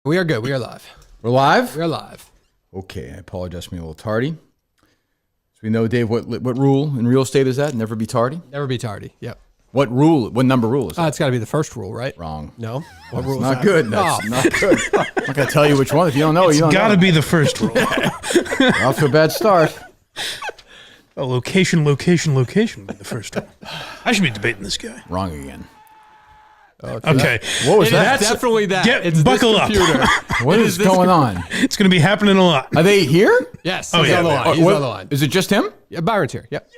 We are good. We are live. We're live? We are live. Okay, I apologize for being a little tardy. So we know, Dave, what rule in real estate is that? Never be tardy? Never be tardy. Yep. What number rule is that? It's got to be the first rule, right? Wrong. No? What rule is Not that? good. That's not good. I'm not going to tell you which one. If you don't know, you don't know. It's got to be the first rule. Off to a bad start. Oh, location would be the first rule. I should be debating this guy. Wrong again. Okay. What was that? It's definitely that. Buckle up. What is going on? It's going to be happening a lot. Are they here? Yes. Oh, He's yeah. on the line. He's on the line. Is it just him? Yeah, Byron's here. Yep.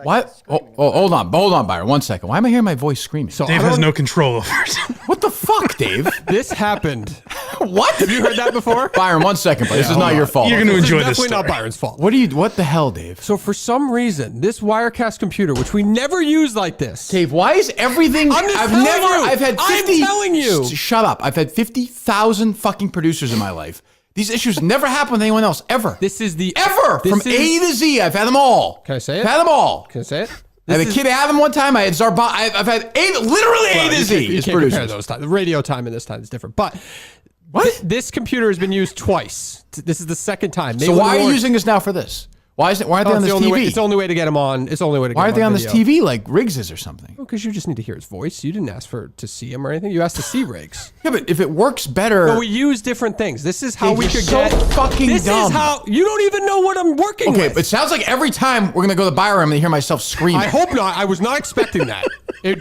What? Oh, hold on, Byron. 1 second. Why am I hearing my voice screaming? So Dave has no control over it. What the fuck, Dave? this happened. What? Have you heard that before? Byron, 1 second, but this is not your fault. You're going to enjoy this Definitely story. not Byron's fault. What the hell, Dave? So for some reason, this Wirecast computer, which we never use like this. Dave, why is everything? I'm just telling you. I've had 50. I'm telling you. Shut up. I've had 50,000 fucking producers in my life. These issues never happen with anyone else ever. This is the Ever from A to Z. I've had them all. Can I say it? I've had them all. Can I say it? I had a Kid Adam one time. I had Zarba. I've had literally A to Z. You as can't producers. compare those times. The radio time and this time is different. But What? this computer has been used twice. This is the second time. So why are you using this now for this? Why aren't they on this TV? It's the only way to get him on. It's the only way to get Why him aren't they on video. this TV like Riggs is or something? Because you just need to hear his voice. You didn't ask to see him or anything. You asked to see Riggs. Yeah, but if it works better, But we use different things. This is how Dave, we you're could so get. fucking this dumb. is how you don't even know what I'm working okay. with. But it sounds like every time we're gonna go to the Byron, I'm gonna hear myself screaming. I hope not. I was not expecting that.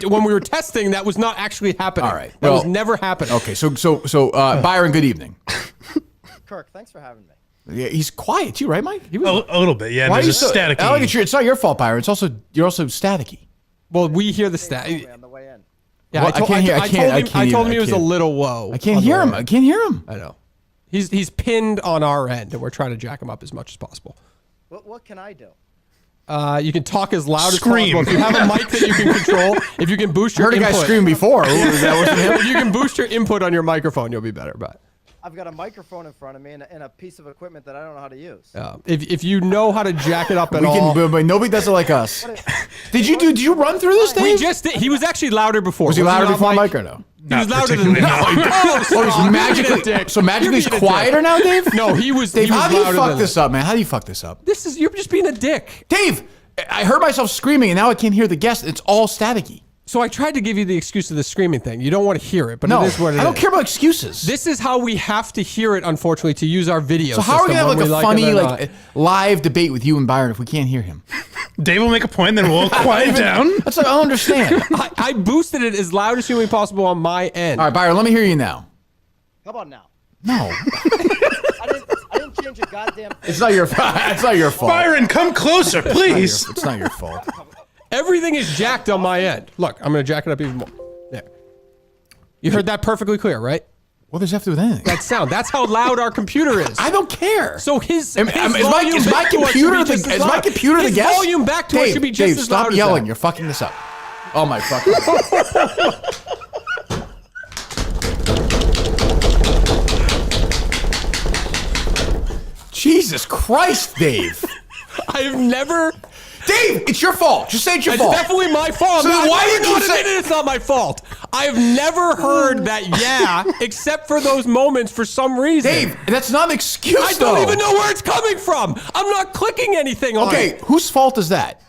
When we were testing, that was not actually happening. All right. That was Well, never happening. Okay, so Byron, good evening. Kirk, thanks for having me. Yeah, he's quiet too, right, Mike? A little bit, yeah. Why are There's you a static. It's not your fault, Byron. You're also staticky. Well, we hear the Told stat. me on the way in. Yeah, Well, I can't hear- I can't I told him even- he I was a can't- little low. I can't on the hear him. way I in. can't hear him. I know. He's pinned on our end, and we're trying to jack him up as much as possible. What can I do? You can talk as loud Scream. as possible. If you have a mic that you can control, if you can boost I your heard a guy input, scream before. That wasn't him. if you can boost your input on your microphone, you'll be better. But I've got a microphone in front of me and a piece of equipment that I don't know how to use. if you know how to jack it up at all, But nobody does it like us. Did you run through this, Dave? we just did. He was actually louder before. Was he Wasn't louder on before mic? Mike or no? He was Not louder than particularly, no. no. Oh, Oh, he's stop. magically You're being a dick. so magically he's You're being a quieter dick. now, Dave. No, he was. Dave, he was how do you louder fuck than this up, man? How do you fuck this up? You're just being a dick. Dave, I heard myself screaming and now I can't hear the guest. It's all staticky. So I tried to give you the excuse of the screaming thing. You don't want to hear it, but No, it is what it is. I don't care about excuses. This is how we have to hear it, unfortunately, to use our video. So how are we gonna have system, like a whether we funny like it or not. live debate with you and Byron if we can't hear him? Dave will make a point, then we'll quiet down. That's like I don't understand. I boosted it as loud as humanly possible on my end. All right, Byron, let me hear you now. How about now? No, I didn't change a goddamn thing. it's not your fault. It's not your fault. Byron, come closer, please. It's not your fault. Everything is jacked on my end. Look, I'm going to jack it up even more. There. You heard that perfectly clear, right? What does that have to do with anything? That sound. That's how loud our computer is. I don't care. So his Is my computer the guest? volume back to us should be just Dave, as stop loud as yelling. that. You're fucking this up. Oh my fucking Jesus Christ, Dave. I have never. Dave, it's your fault. Just say it's your It's fault. definitely my fault. So then why I'm did you not say- admitting it's not my fault? I've never heard that except for those moments for some reason. Dave, that's not an excuse, I don't even know where it's coming from. I'm not clicking anything on it. Okay, whose fault is that?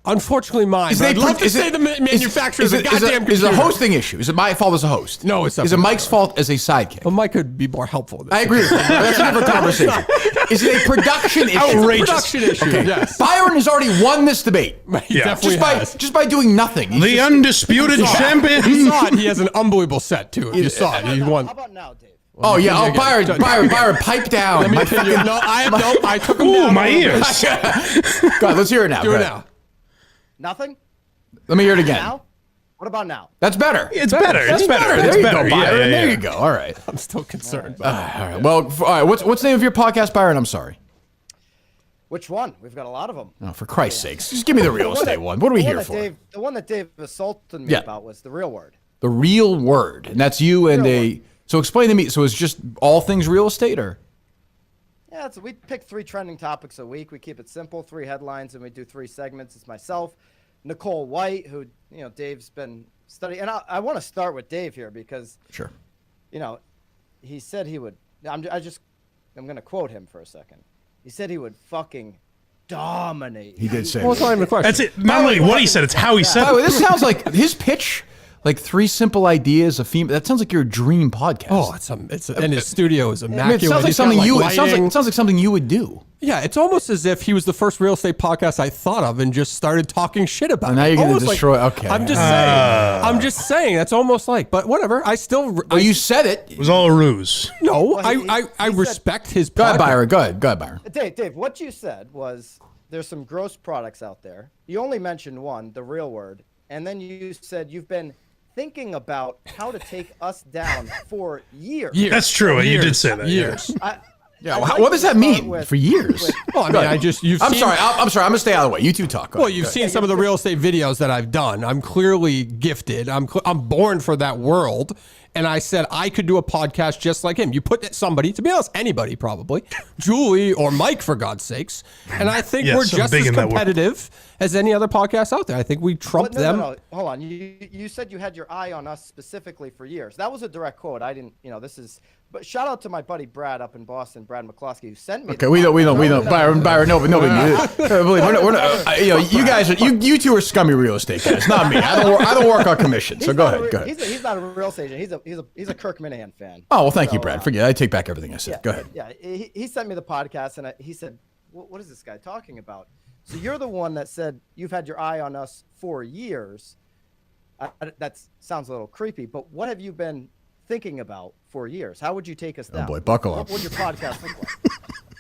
Unfortunately, mine. I'd love to say the manufacturer is a goddamn Is it a computer. hosting issue? Is it my fault as a host? No, it's Is it definitely Mike's fault as a sidekick? Well, Mike could be more helpful. in this I agree with you. That's a different conversation. Is it a production issue? Outrageous. Production issue. Yes. Byron has already won this debate. He Yeah. definitely has. Just by doing nothing. He's The just- undisputed You champion. saw it. He has an unbelievable set too. If you saw it, he won. How about now, Dave? Oh yeah. Oh, Again. Byron, pipe down. Let me My continue. fucking- No, I took him Ooh, down. my a little bit. ears. Go on, let's hear it now. Do Go it ahead. now. Nothing? Let me hear it again. Now? What about now? That's better. It's better. It's better. There It's you better. go, Yeah, Byron. yeah, There yeah. you go. All right. I'm still concerned. All right. Well, all right. What's the name of your podcast, Byron? I'm sorry. Which one? We've got a lot of them. Oh, for Christ's sakes, just give me the real estate one. What are we here for? The one that Dave assaulted me Yeah. about was the real word. The real word, and that's you and Real a. word. So explain to me. So it's just all things real estate, or? Yeah, we pick 3 trending topics a week. We keep it simple, 3 headlines, and we do 3 segments. It's myself, Nicole White, who Dave's been studying, and I want to start with Dave here because Sure. He said he would. I'm going to quote him for a second. He said he would fucking dominate. He did say Well, it's not even a question. That's it. Not only what he said, it's how he said By the way, it. this sounds like his pitch, like 3 simple ideas, a female. That sounds like your dream podcast. Oh, and his studio is I immaculate. mean, it sounds like He's got, something you. lighting. It sounds like something you would do. Yeah, it's almost as if he was the first real estate podcast I thought of and just started talking shit about. Now you're going to Almost destroy. Okay. I'm just saying. I'm just saying. That's almost like. But whatever. I still. Well, you said it. It was all a ruse. No, Well, I he respect his. Go ahead, podcast. Byron. Go ahead, Byron. Dave, what you said was there's some gross products out there. You only mentioned one, the real word, and then you said you've been thinking about how to take us down for years. That's true. You did say that. Years. Yeah. What does that mean? For years. Well, I mean, you've. I'm seen, sorry. I'm sorry. I'm gonna stay out of the way. You two talk. Go Well, ahead. you've Go seen some of the real estate videos that I've done. I'm clearly gifted. I'm born for that world. And I said I could do a podcast just like him. You put somebody, to be honest, anybody probably, Julie or Mike, for God's sakes. And I think Yes, we're I'm just big as in that world. competitive as any other podcast out there. I think we trump them. No. Hold on. You said you had your eye on us specifically for years. That was a direct quote. I didn't. This is. But shout out to my buddy Brad up in Boston, Brad McCloskey, who sent me. Okay, we don't. Byron, no, but nobody knew. We're not. You guys, you two are scummy real estate guys, not me. I don't work on commission. So go ahead. Go ahead. He's not a real estate agent. He's a Kirk Minahan fan. Oh well, thank you, So, Brad. Forget it. I take back everything I said. Go ahead. Yeah, he sent me the podcast, and he said, "What is this guy talking about?" So you're the one that said you've had your eye on us for years. That sounds a little creepy, but what have you been thinking about for years? How would you take us down? Oh boy, buckle up. What would your podcast look like?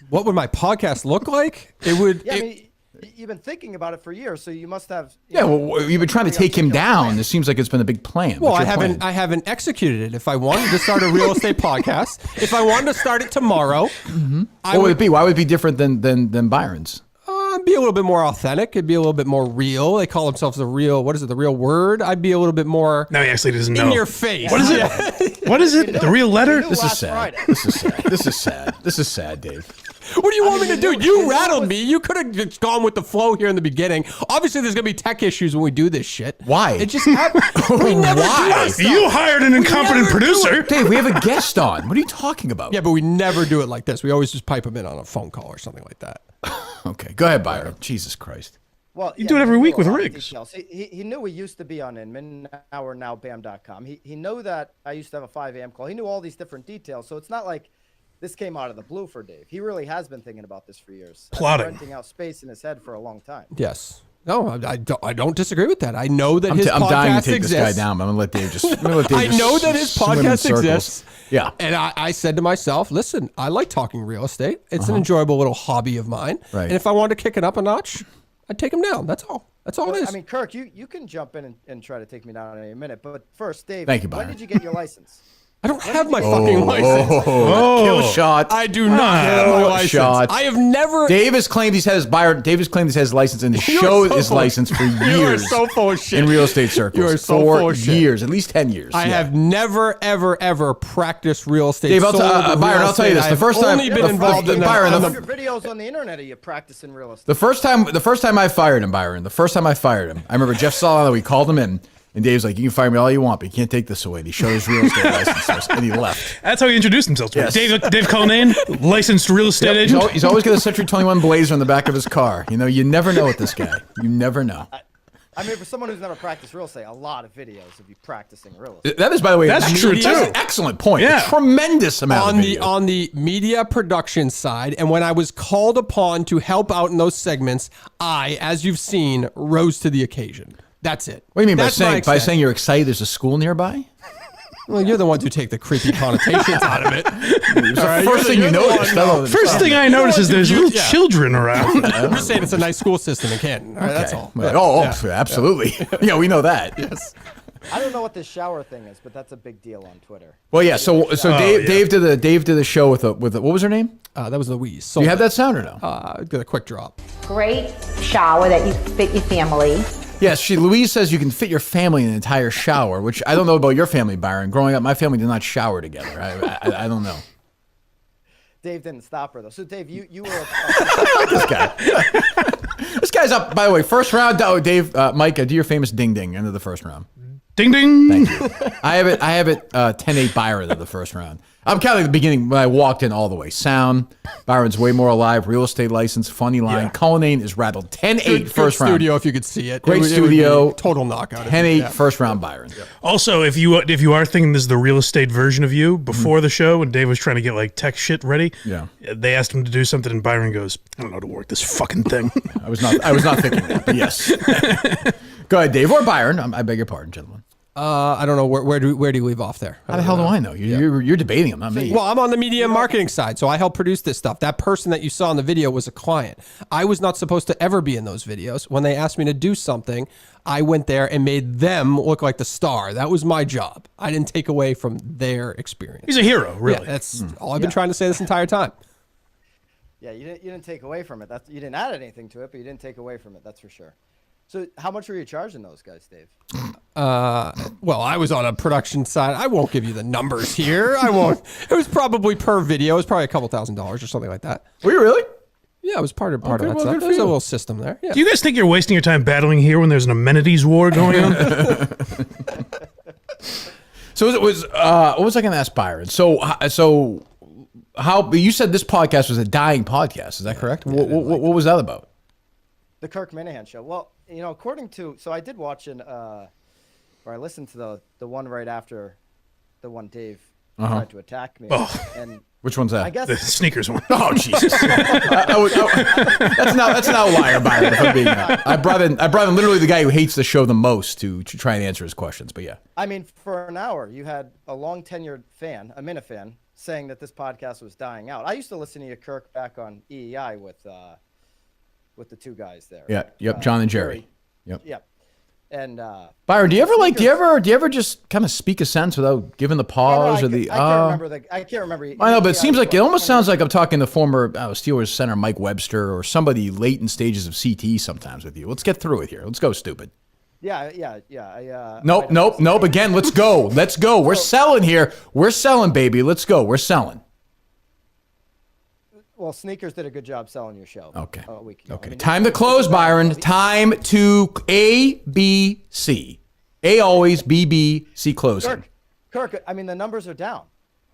What would my podcast look like? It would. Yeah, I mean, you've been thinking about it for years, so you must have. Yeah, well, you've been trying to take him down. It seems like it's been a big plan. Well, What's I your haven't. plan? I haven't executed it. If I wanted to start a real estate podcast, if I wanted to start it tomorrow, What would it be? Why would it be different than Byron's? Be a little bit more authentic. It'd be a little bit more real. They call themselves the real. What is it? The real word. I'd be a little bit more Now he actually doesn't know. in your face. What is it? What is it? The real letter? You knew This is last sad. Friday. This is sad. This is sad. This is sad, Dave. What do you want me to do? you You know rattled what's- me. You could have just gone with the flow here in the beginning. Obviously, there's gonna be tech issues when we do this shit. Why? It just happens. We never Why? do that stuff. You hired an incompetent never do producer. Dave, we have a guest on. What are you talking about? Yeah, but we never do it like this. We always just pipe them in on a phone call or something like that. Okay, go ahead, Byron. Jesus Christ. Well, You do it every he week knew a with lot of Riggs. details. He knew we used to be on Inman. Now we're now BAM.com. He knew that I used to have a 5 a.m. call. He knew all these different details. So it's not like this came out of the blue for Dave. He really has been thinking about this for years. I've been Plotting. renting out space in his head for a long time. Yes. No, I don't disagree with that. I know that his I'm podcast dying to take exists. this guy down, but I'm gonna let Dave just. I'm gonna let Dave I just know that his swim in podcast circles. exists. Yeah. And I said to myself, listen, I like talking real estate. It's an enjoyable little hobby of mine. Right. And if I wanted to kick it up a notch, I'd take him down. That's all. That's all it is. I mean, Kirk, you can jump in and try to take me down in a minute. But first, Dave, Thank you, when Byron. did you get your license? I don't have my fucking license. Kill shot. I do not have my Kill license. shot. I have never. Dave has claimed he's had his Byron. Dave has claimed he's had his license and You are showed so his full of- license for You are years so full of shit. in real estate circles. You are so for full of shit. years, at least 10 years. I Yeah. have never, ever, ever practiced real estate. Dave, sold Byron, real I'll tell you estate. this. The I've first time- only been the- involved in Byron, that. the- All your videos on the internet of you practicing real estate. The first time I fired him, Byron. The first time I fired him, I remember Jeff Solano. We called him in, and Dave's like, "You can fire me all you want, but you can't take this away." And he showed his real estate license to us, and he left. That's how he introduced himself to me. Yes. Dave Cullinane, licensed real estate agent. He's always got a Century 21 Blazer on the back of his car. You know, you never know with this guy. You never know. I mean, for someone who's never practiced real estate, a lot of videos of you practicing real estate. That is, by the way, That's true, That's too. an excellent point. Yeah. A tremendous amount on of the video. on the media production side, and when I was called upon to help out in those segments, I, as you've seen, rose to the occasion. That's it. What do you mean That's my by extent. saying you're excited? There's a school nearby. Well, you're the ones who take the creepy connotations out of it. It's right, the first thing you you're the one, noticed. no. First thing I notice is there's little Yeah. children around. I'm just saying it's a nice school system in Canton. All right, that's all. Absolutely. Yeah, we know that. Yes. I don't know what this shower thing is, but that's a big deal on Twitter. Well, yeah. So Dave, yeah. Dave did a show with what was her name? That was Louise. Do you have that sound or no? Got a quick drop. Great shower that you fit your family. Yes, Louise says you can fit your family in an entire shower, which I don't know about your family, Byron. Growing up, my family did not shower together. I don't know. Dave didn't stop her though. So Dave, you were This guy. This guy's up, by the way, first round. Oh, Dave, Mike, do your famous ding ding into the first round. Ding ding. Thank you. I have it 10-8 Byron in the first round. I'm counting the beginning when I walked in all the way. Sound, Byron's way more alive. Real estate license, funny line. Yeah. Cullinane is rattled. 10-8 first round. Studio, if you could see it. Great It would be studio. Total knockout. 10-8 first round Byron. Also, if you are thinking this is the real estate version of you, before the show, when Dave was trying to get like tech shit ready, they asked him to do something, and Byron goes, "I don't know how to work this fucking thing." I was not thinking that, but yes. Go ahead, Dave or Byron. I beg your pardon, gentlemen. I don't know where do you leave off there? How the hell do I know? You're debating them, not me. Well, I'm on the media and marketing side, so I help produce this stuff. That person that you saw in the video was a client. I was not supposed to ever be in those videos. When they asked me to do something, I went there and made them look like the star. That was my job. I didn't take away from their experience. He's a hero, really. Yeah, that's all I've been trying to say this entire time. Yeah, you didn't take away from it. You didn't add anything to it, but you didn't take away from it. That's for sure. So how much were you charging those guys, Dave? Well, I was on a production side. I won't give you the numbers here. I won't. It was probably per video. It was probably $2,000 or something like that. Were you really? Yeah, it was part of that well, stuff. good for There's a you. little system there. Yeah. Do you guys think you're wasting your time battling here when there's an amenities war going on? So it was what was I going to ask Byron? So how you said this podcast was a dying podcast? Is that correct? What was that about? The Kirk Minahan show. Well, according to, so I did watch or I listened to the one right after the one Dave tried to attack me. And Which one's that? I guess The sneakers one. Oh Jesus! That's not an outlier, Byron. If I'm being I brought in literally the guy who hates the show the most to try and answer his questions. But yeah, I mean, for an hour, you had a long tenured fan, a Minifan, saying that this podcast was dying out. I used to listen to you, Kirk, back on EEI with the two guys there. yeah, yep, John and Jerry. Yep. Yep. And Byron, do you ever just kind of speak a sentence without giving the pause or the? I can't remember. I can't remember. I know, but it seems like it almost sounds like I'm talking to former Steelers center Mike Webster or somebody late in stages of CT sometimes with you. Let's get through it here. Let's go, stupid. Yeah. Nope. Again, let's go. We're selling here. We're selling, baby. Let's go. We're selling. Well, Sneakers did a good job selling your show. Okay. A week ago. Okay. I mean, Time to close, Byron. Time to A, B, C. A always, B, B, C closing. Kirk, I mean, the numbers are down.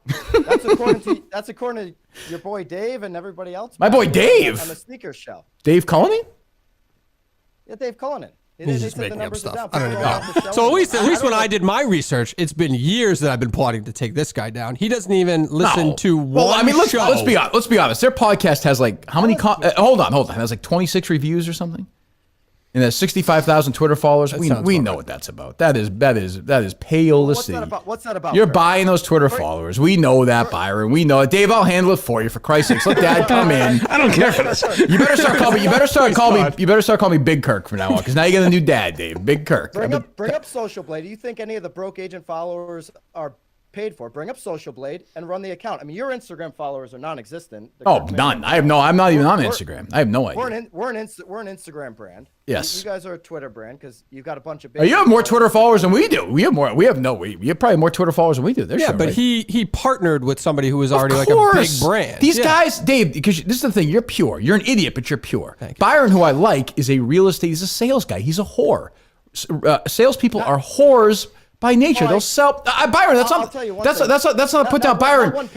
That's according to your boy Dave and everybody else. My boy Dave? On the Sneakers show. Dave Cullinane? Yeah, Dave Cullinane. He's They just said the making up numbers are stuff. down. I don't People even don't know. watch the show So at least anymore. when I did my research, it's been years that I've been plotting to take this guy down. He doesn't even listen to one Well, I mean, let's show. be honest. Their podcast has like how many? Hold on. It has like 26 reviews or something. And there's 65,000 Twitter followers. We know what that's about. That is pale to see. What's that about? You're Kirk? buying those Twitter followers. We know that, Byron. We know it. Dave, I'll handle it for you. For Christ's sakes, let Dad come in. I don't care for this. You better start calling me. You better start calling me Big Kirk from now on, because now you got a new dad, Dave. Big Kirk. Bring up Social Blade. Do you think any of the broke agent followers are paid for? Bring up Social Blade and run the account. I mean, your Instagram followers are non-existent. None. I'm not even on Instagram. I have no idea. We're an Instagram brand. Yes. You guys are a Twitter brand because you've got a bunch of. You have more Twitter followers than we do. We have probably more Twitter followers than we do. Yeah, but right? he partnered with somebody who was already like a big brand. These guys, Dave, because this is the thing. You're pure. You're an idiot, but you're pure. Thank you. Byron, who I like, is a real estate. He's a sales guy. He's a whore. Salespeople are whores by nature. They'll sell. Byron, that's not. That's not put down. Byron,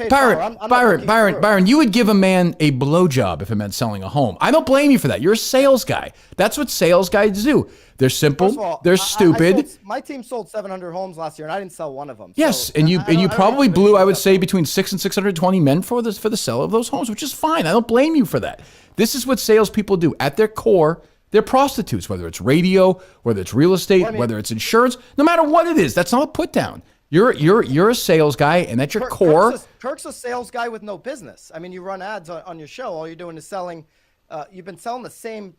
you would give a man a blowjob if it meant selling a home. I don't blame you for that. You're a sales guy. That's what sales guys do. They're simple. First of all, they're stupid. my team sold 700 homes last year, and I didn't sell one of them. Yes, So, and you I don't probably think blew, I would that's- say, between 6 and 620 men for the sale of those homes, which is fine. I don't blame you for that. This is what salespeople do. At their core, they're prostitutes, whether it's radio, whether it's real estate, whether it's insurance, no matter what it is. That's not a put down. You're a sales guy, and at your core. Kirk's a sales guy with no business. I mean, you run ads on your show. All you're doing is selling. You've been selling the same,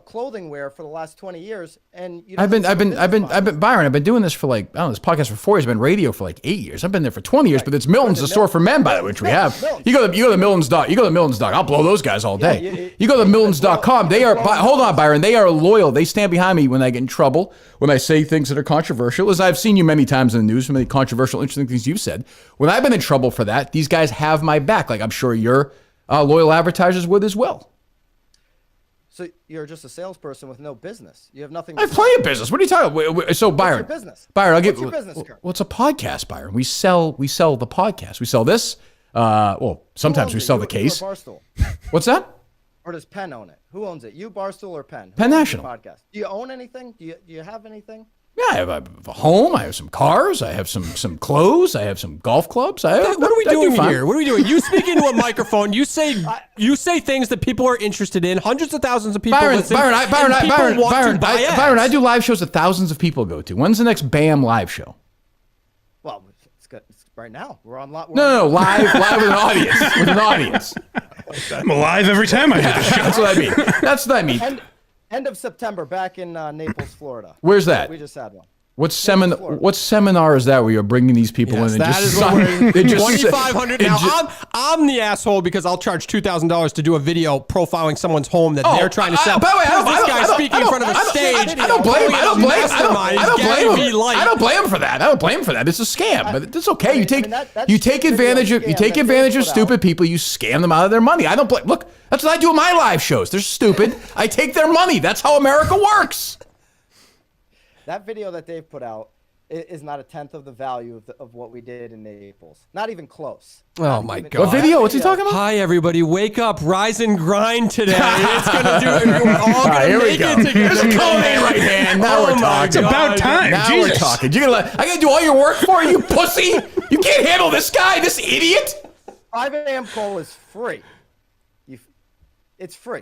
clothing wear for the last 20 years, and you. I've been Byron. I've been doing this for like, I don't know, this podcast for 4 years. I've been radio for like 8 years. I've been there for 20 years. But it's Milton's, the store for men, by the way, which we have. You go to Milton's. You go to Milton's. I'll blow those guys all day. You go to Milton's.com. They are. Hold on, Byron. They are loyal. They stand behind me when I get in trouble, when I say things that are controversial. As I've seen you many times in the news, many controversial, interesting things you've said. When I've been in trouble for that, these guys have my back. Like I'm sure your loyal advertisers would as well. So you're just a salesperson with no business. You have nothing. I have plenty of business. What are you talking about? So Byron, What's your business? Byron, I'll give. What's your business, Kirk? Well, it's a podcast, Byron. We sell the podcast. We sell this. Well, sometimes we sell the case. You or Barstool? What's that? Or does Penn own it? Who owns it? You, Barstool, or Penn? Penn Who owns National. your podcast. Do you own anything? Do you have anything? Yeah, I have a home. I have some cars. I have some clothes. I have some golf clubs. What are we doing here? What are we doing? You speak into a microphone. You say things that people are interested in. Hundreds of thousands of people listen. Byron, I ads. do live shows that thousands of people go to. When's the next BAM live show? Well, it's good. It's right now. We're on lot. No, live with an audience. With an audience. I'm alive every time I do the show. That's what I mean. End of September, back in Naples, Florida. Where's that? We just had one. What seminar is that where you're bringing these people in and that just is what we're $2,500. Now just- I'm the asshole because I'll charge $2,000 to do a video profiling someone's home that they're trying to sell. By the way, This guy speaking in front of a stage. I don't blame him. I don't blame him for that. I don't blame him for that. It's a scam, but it's okay. You take advantage of stupid people. You scam them out of their money. I don't blame. Look, that's what I do in my live shows. They're stupid. I take their money. That's how America works. That video that Dave put out is not a tenth of the value of what we did in Naples. Not even close. Oh my God! What video? What's he talking about? Hi everybody, wake up, rise and grind today. It's gonna do it. We're all gonna Here we make go. it together. There's a code in right hand. Now we're talking. It's about time. Now Jesus. we're talking. I gotta do all your work for you, pussy. You can't handle this guy, this idiot. 5 a.m. call is free. It's free.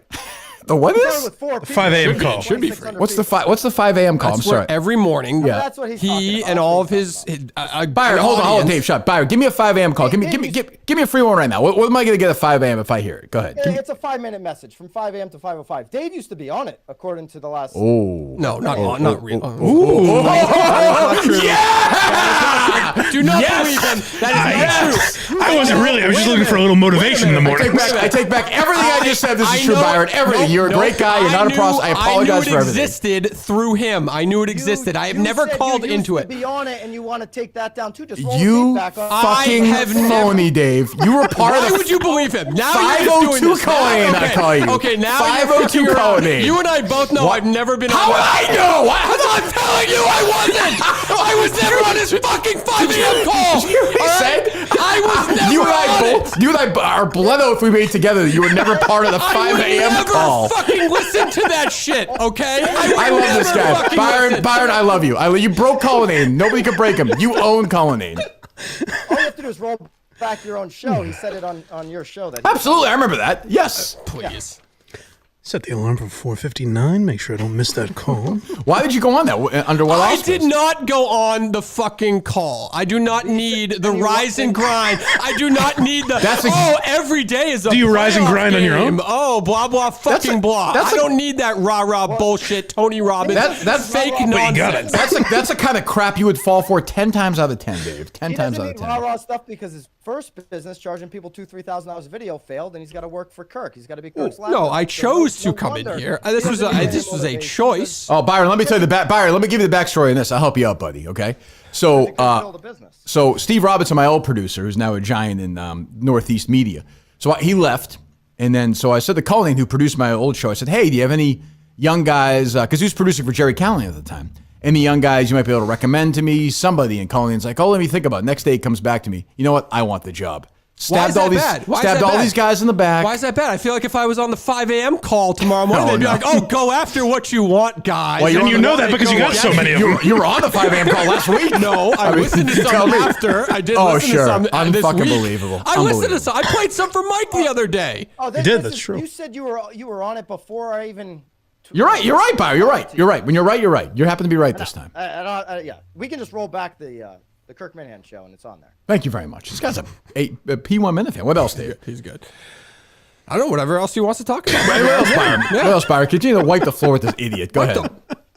The what Started is? with 4 people. 5 a.m. call. Should be free. What's the 5 a.m. call? I'm That's where sorry. every morning, That's what he's talking he about. and That's all what of he's his Byron, hold on, Dave. Shut. Byron, give me a 5 a.m. call. Give me a free one right now. What am I going to get at 5 a.m. if I hear it? Go ahead. It's a 5-minute message from 5 a.m. to 5:05. Dave used to be on it, according to the last. Oh. No, not real. Yeah! Do not believe him. That is not true. I wasn't really. I was just looking for a little motivation in the morning. I take back everything I just said. This is true, Byron. Everything. You're a great guy. You're not a prostitute. I apologize for everything. I knew it existed through him. I knew it existed. I have never called into it. You used to be on it, and you want to take that down too. Just roll You the tape back on. fucking phony, Dave. You were part of Why the. would you believe him? Now you're just doing 502 this. Conan, I call you. Okay, now 502 you're Conan. You and I both know I've never been How on would I know? I'm telling you I wasn't. I was never on his fucking 5 a.m. call. You All right? I was never You and I are blood oath we made together that you were never part of the 5 a.m. call. I would never fucking listen to that shit, okay? I love this guy. Byron, I love you. You broke Cullinane. Nobody could break him. You own Cullinane. All you have to do is roll back your own show. He said it on your show. Absolutely, I remember that. Yes. Please. Set the alarm for 4:59. Make sure I don't miss that call. Why did you go on that? Under what I auspice? did not go on the fucking call. I do not need the rise and grind. I do not need the, every day is a Do you rise and playoff grind on your game. own? Oh, blah, blah, fucking blah. I don't need that rah-rah bullshit, Tony Robbins. That's fake you got nonsense. it. That's the kind of crap you would fall for 10 times out of 10, Dave. 10 He times doesn't out of need 10. rah-rah stuff because his first business, charging people $2,000-$3,000 a video, failed, and he's got to work for Kirk. He's got to be Kirk's laptop. No, I chose to come in here. This was a choice. Oh, Byron, let me tell you Byron, let me give you the backstory on this. I'll help you out, buddy, okay? So, so Steve Robinson, my old producer, who's now a giant in Northeast media. So he left, and then so I said to Colleen, who produced my old show, I said, hey, do you have any young guys, because he was producing for Jerry Callahan at the time, any young guys you might be able to recommend to me, somebody, and Colleen's like, oh, let me think about it. Next day he comes back to me. You know what? I want the job. Stabbed all these guys in the back. Why is that bad? I feel like if I was on the 5 a.m. call tomorrow morning, they'd be like, oh, go after what you want, guys. Well, you know that because you got so many of them. You were on the 5 a.m. call last week. No, I listened to some after. I did listen to some Unfucking this week. believable. I listened to some. I played some for Mike the other day. Oh, You did. That's true. You said you were on it before I even. You're right, Byron. You're right. When you're right, you're right. You happen to be right this time. Yeah, we can just roll back the Kirk Minahan show, and it's on there. Thank you very much. This guy's a P1 minute fan. What else, Dave? He's good. I don't know, whatever else he wants to talk about. What else, Byron? What else, Byron? Continue to wipe the floor with this idiot. Go ahead.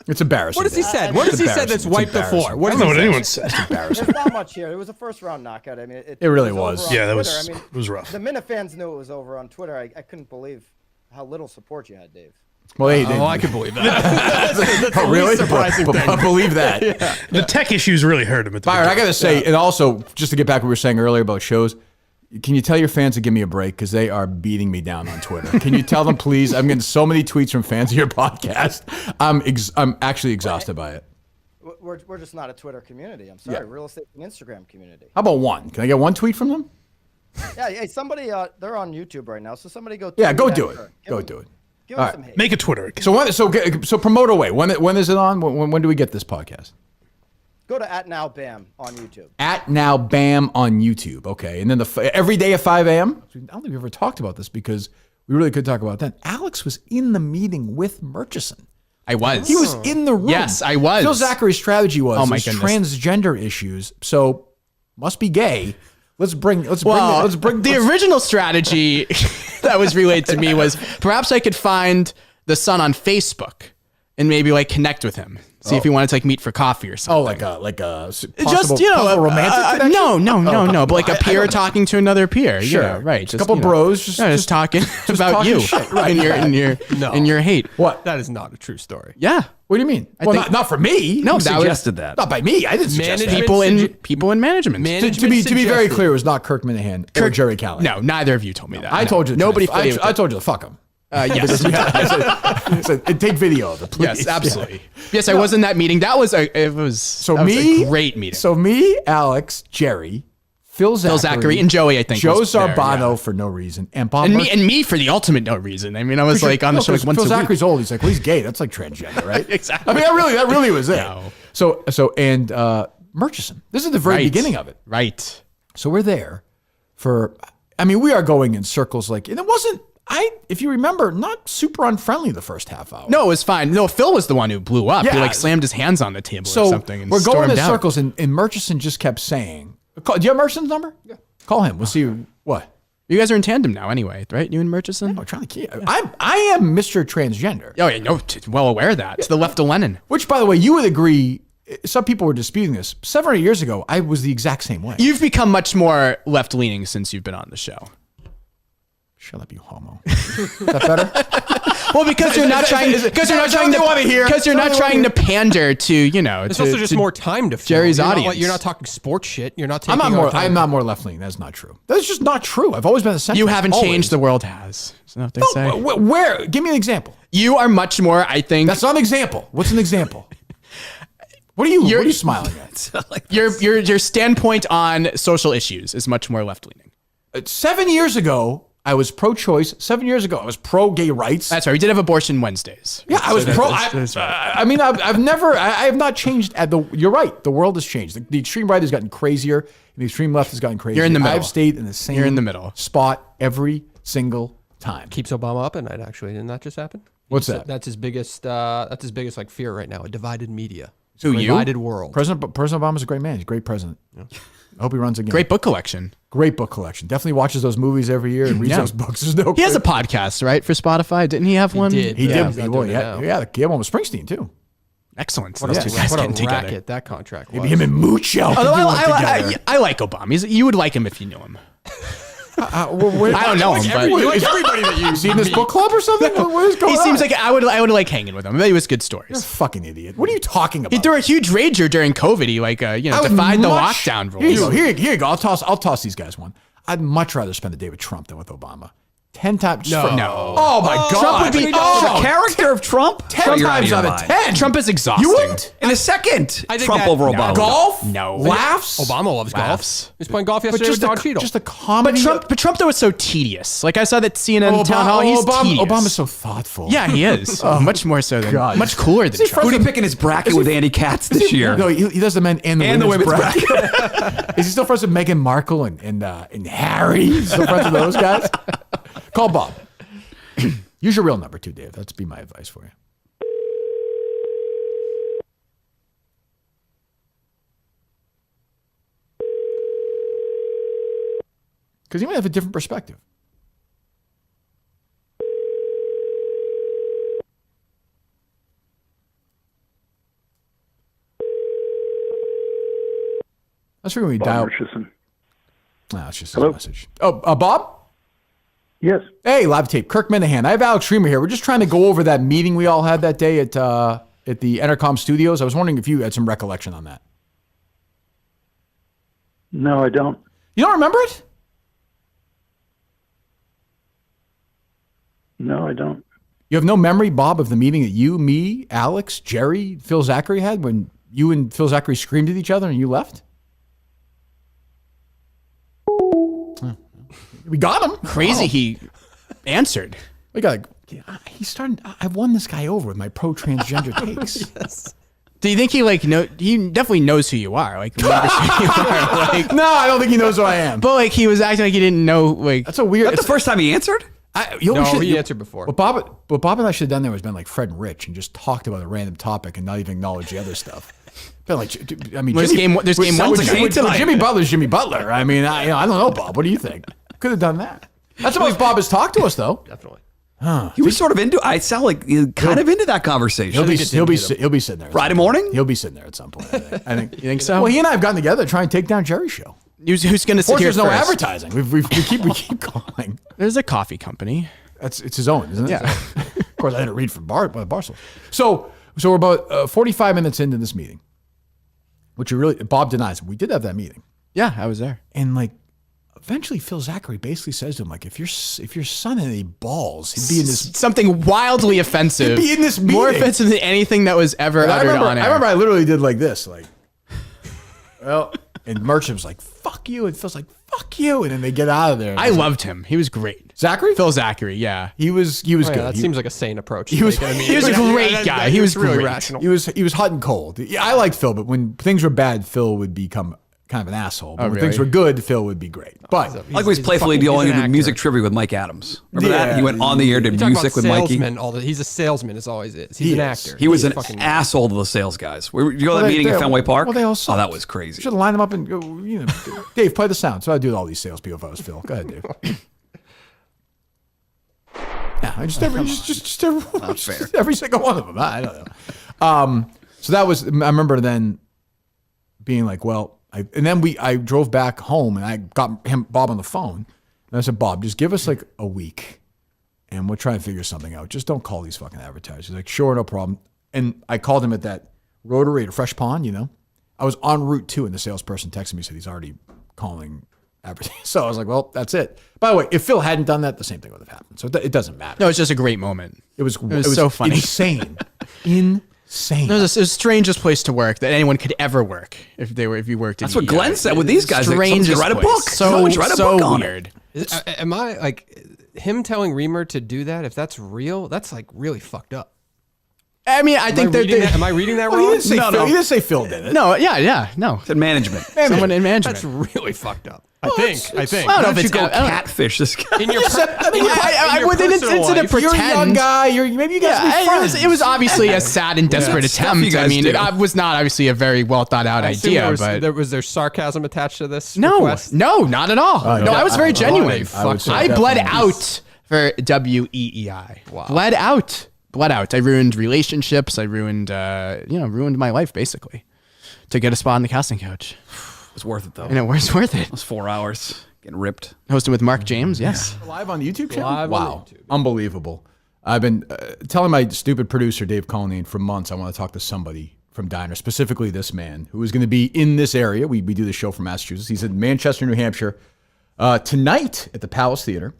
It's embarrassing. What has he said? What has he said that's wiped the floor? I don't know what anyone said. There's not much here. It was a first-round knockout. I mean, it really was. was. over on Yeah, that Twitter. was. I mean, It was rough. The Minute fans knew it was over on Twitter. I couldn't believe how little support you had, Dave. Well, hey, Oh, I can believe that. oh, really? surprising thing. I believe that. The tech issues really hurt him at the Byron, I beginning. got to say, and also, just to get back to what we were saying earlier about shows, Can you tell your fans to give me a break because they are beating me down on Twitter? Can you tell them, please? I'm getting so many tweets from fans of your podcast. I'm actually exhausted by it. We're just not a Twitter community. I'm sorry. Yeah. Real estate and Instagram community. How about one? Can I get one tweet from them? Yeah. Hey, somebody. They're on YouTube right now, so somebody go. Yeah, go tweet do at it. her. Go do it. Give All us right. some hate. Make a Twitter account. So promote away. When is it on? When do we get this podcast? Go to @NowBam on YouTube. @NowBam on YouTube. Okay, and then every day at 5 a.m. I don't think we ever talked about this because we really could talk about that. Alex was in the meeting with Murchison. I was. He was in the room. Yes, I was. Phil Zachary's strategy was Oh my there's goodness. transgender issues, so must be gay. Let's bring the original strategy that was relayed to me was perhaps I could find the son on Facebook and maybe like connect with him. See if he wanted to like meet for coffee or something. like a Just, possible romantic connection? No, but like a peer talking to another peer. Sure. You know, right. Just a couple bros just talking about talking you shit, right. and your hate. What? That is not a true story. Yeah. What do you mean? Well, think- not for me. No, Who that was- suggested that? Not by me. I didn't suggest that. People in management. To be very clear, it was not Kirk Minahan or Jerry Callahan. No, neither of you told me that. I told you. Nobody. I told you to fuck him. Yes. I said, take video of it, please. Yes, absolutely. Yes, I was in that meeting. That was a great meeting. So me, Alex, Jerry, Phil Zachary and Joey, I think. Joe was there, Zarbano yeah. for no reason, and Bob And me for the ultimate no reason. I mean, I was like on the show like once Phil a week. Zachary's old. He's like, well, he's gay. That's like transgender, right? Exactly. I mean, that really was it. No. So and Murchison. This is the very beginning of it. Right. So we're there for. I mean, we are going in circles like, and it wasn't. If you remember, not super unfriendly the first half hour. No, it was fine. No, Phil was the one who blew up. He Yeah. like slammed his hands on the table or something. And we're going in stormed out. circles, and Murchison just kept saying, do you have Murchison's number? Yeah. Call him. We'll see what. You guys are in tandem now, anyway, right? You and Murchison. I'm trying to keep. I am Mr. Transgender. Oh yeah, no, well aware of that. To the left of Lenin. Which, by the way, you would agree. Some people were disputing this. 7 or 8 years ago, I was the exact same way. You've become much more left leaning since you've been on the show. Shut up, you homo. Is that better? Well, because you're not trying. Because you're not trying to. Because you're not trying to pander to It's also just more time to film. Jerry's You're not audience. you're not talking sports shit. You're not taking. I'm not more left leaning. That's not true. That's just not true. I've always been the centrist. You haven't always. changed. The world has. Isn't that what they say? Where? Give me an example. You are much more. I think That's not an example. What's an example? What are you smiling at? your standpoint on social issues is much more left leaning. 7 years ago, I was pro-choice. 7 years ago, I was pro-gay rights. That's right. We did have abortion Wednesdays. Yeah, I was pro. that's right. I mean, I have not changed. You're right. The world has changed. The extreme right has gotten crazier, and the extreme left has gotten crazier. You're in the middle. I've stayed in the same. You're in the middle. spot every single time. Keeps Obama up at night. Actually, didn't that just happen? What's that? That's his biggest. That's his biggest like fear right now. A divided media. Who, you? Divided world. President Obama's a great man. He's a great president. I hope he runs again. Great book collection. Great book collection. Definitely watches those movies every year and reads Yeah. those books. There's no. He has a podcast, right, for Spotify? Didn't he have one? did. He Yeah, did. he's not Well, doing it now. he had one with Springsteen too. Excellent. What Those two guys a getting together. racket that contract was. Maybe him and Mucho. could Although do one together. I like Obama. You would like him if you knew him. I don't know him, but everybody that you Is he in this book club or something? What is going he on? seems like I would like hanging with him. It was good You're a stories. fucking idiot. What are you talking about? He threw a huge rager during COVID. He I would defied the much- lockdown Here you go. rules. Here you go. I'll toss these guys one. I'd much rather spend a day with Trump than with Obama. 10 times. No. Oh my God. Trump would be The character of Trump? 10 You're times out out of of your 10. Trump is exhausting. You wouldn't? In a second, I think Trump that- over No. Obama. Golf? No. Laughs? Obama loves Laughs. golf. He's playing golf But yesterday with Don Cheadle. just a comedy. But Trump though was so tedious. Like I saw that CNN town hall. He's tedious. Obama's so thoughtful. Yeah, he is. Much more so than God. much cooler than Trump. Who'd he pick in his bracket with Andy Katz this year? No, he does the men and the women's bracket. Is he still friends with Meghan Markle and Harry? He's still friends with those guys? Call Bob. Use your real number too, Dave. That's be my advice for you. Because he might have a different perspective. That's when we dial. Murchison. No, it's just Hello? a message. Oh, Bob? Yes. Hey, live tape. Kirk Minahan. I have Alex Reimer here. We're just trying to go over that meeting we all had that day at the Entercom Studios. I was wondering if you had some recollection on that. No, I don't. You don't remember it? No, I don't. You have no memory, Bob, of the meeting that you, me, Alex, Jerry, Phil Zachary had when you and Phil Zachary screamed at each other and you left? We got him. Crazy. He answered. We got. He's starting. I've won this guy over with my pro transgender takes. Yes. Do you think he he definitely knows who you are? Like, remembers who you are. Like, no, I don't think he knows who I am. But like, he was acting like he didn't know. Like, that's a weird. That's the first time he answered. He answered before. What Bob and I should have done there was been like Fred and Rich and just talked about a random topic and not even acknowledge the other stuff. Been like, I mean, there's game one tonight. Jimmy Butler's Jimmy Butler. I mean, I don't know, Bob. What do you think? Could have done that. That's how much Bob has talked to us, though. Definitely. He was sort of into. I sound like kind of into that conversation. He'll be sitting there Friday morning. He'll be sitting there at some point. I think. You think so? Well, he and I have gotten together to try and take down Jerry's show. Who's going to sit here There's no first? advertising. We keep calling. There's a coffee company. It's his own, isn't it? Yeah. So, of course, I had to read from Barstool. So we're about 45 minutes into this meeting, which Bob denies. We did have that meeting. Yeah, I was there. And like, eventually, Phil Zachary basically says to him, like, if your son had any balls, he'd be in this something wildly offensive. He'd be in this meeting. More offensive than anything that was ever uttered on air. I remember I literally did like this, like, well, and Merchant was like, "Fuck you," and Phil's like, "Fuck you," and then they get out of there. I loved him. He was great. Zachary? Phil Zachary, yeah. He was good. That seems like a sane approach. He was a great guy. He was really great. rational. He was hot and cold. Yeah, I liked Phil, but when things were bad, Phil would become kind of an asshole. But when things were good, Phil would be great. But like when he's playfully going into music trivia with Mike Adams. Remember that? He went on the air to music with Mikey. He's a salesman, as always is. He's an actor. He was an asshole to the sales guys. You go to that meeting at Fenway Park? Well, they all sucked. Oh, that was crazy. Should have lined them up and go, Dave, play the sound. So I'd do all these salespeople if I was Phil. Go ahead, Dave. Yeah, I just every single one of them. I don't know. So that was. I remember then being like, well, I drove back home and I got Bob on the phone and I said, Bob, just give us like a week and we'll try and figure something out. Just don't call these fucking advertisers. He's like, sure, no problem. And I called him at that Rotary at Fresh Pond. I was en route 2 and the salesperson texted me said he's already calling advertising. So I was like, well, that's it. By the way, if Phil hadn't done that, the same thing would have happened. So it doesn't matter. No, it's just a great moment. It was so funny. Insane. Insane. It was the strangest place to work that anyone could ever work if you worked in That's what Glenn said with these guys. Strangest write a place. book. So weird. Am I like him telling Reimer to do that? If that's real, that's like really fucked up. I mean, I think am I reading that wrong? He didn't say Phil did it. No, no. It's in management. Someone in management. That's really fucked up. I think. I don't know if it's catfish this guy. In your it's in a pretend. You're a young guy. Maybe you guys be friends. It was obviously a sad and desperate attempt. I mean, it was not obviously a very well thought out idea. But was there sarcasm attached to this? No, request? no, not at all. No, I was very genuine. I bled definitely. out for WEEI. Wow. Bled out. I ruined relationships. I ruined my life basically to get a spot on the casting couch. It was worth it though. And it was worth it. It was 4 hours getting ripped. Hosted with Mark James, yes. Live on the YouTube channel? Live wow. on YouTube. Unbelievable. I've been telling my stupid producer, Dave Colleen, for months I want to talk to somebody from Diner, specifically this man, who is going to be in this area. We do the show from Massachusetts. He's in Manchester, New Hampshire. Tonight at the Palace Theater.